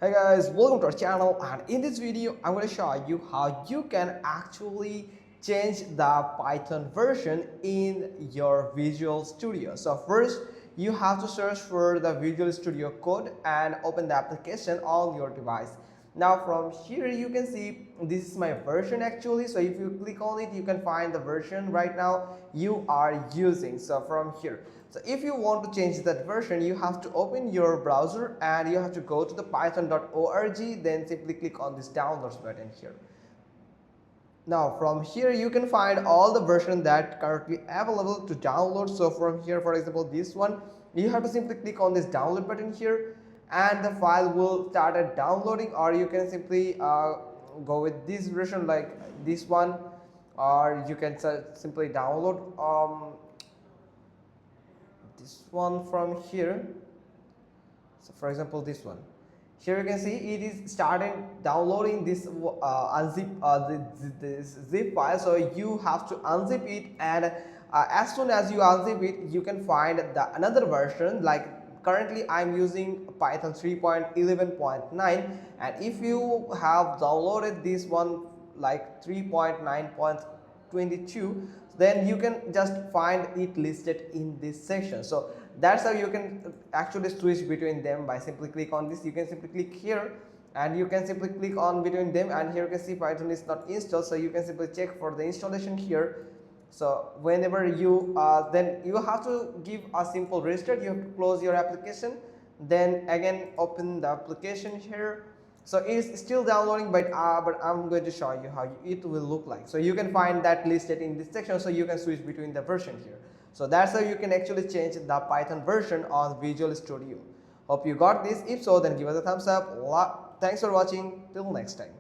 Hey guys, welcome to our channel, and in this video I'm going to show you how you can actually change the Python version in your Visual Studio. So first you have to search for the Visual Studio Code and open the application on your device. Now from here you can see this is my version actually, so if you click on it you can find the version right now you are using. So from here, so if you want to change that version, you have to open your browser and you have to go to the python.org, then simply click on this downloads button here. Now from here you can find all the version that currently available to download. So from here, for example, this one, you have to simply click on this download button here and the file will start downloading, or you can simply go with this version like this one, or you can simply download this one from here. So for example, this one here, you can see it is starting downloading this this zip file. So you have to unzip it, and as soon as you unzip it you can find the another version. Like currently I'm using Python 3.11.9, and if you have downloaded this one like 3.9.22, then you can just find it listed in this section. So that's how you can actually switch between them by simply click on this. You can simply click here and you can simply click on between them, and here you can see Python is not installed, so you can simply check for the installation here. So whenever you then you have to give a simple restart. You have to close your application, then again open the application here. So it is still downloading, but I'm going to show you how it will look like. So you can find that listed in this section, so you can switch between the version here. So that's how you can actually change the Python version on Visual Studio. Hope you got this. If so, then give us a thumbs up. Thanks for watching. Till next time.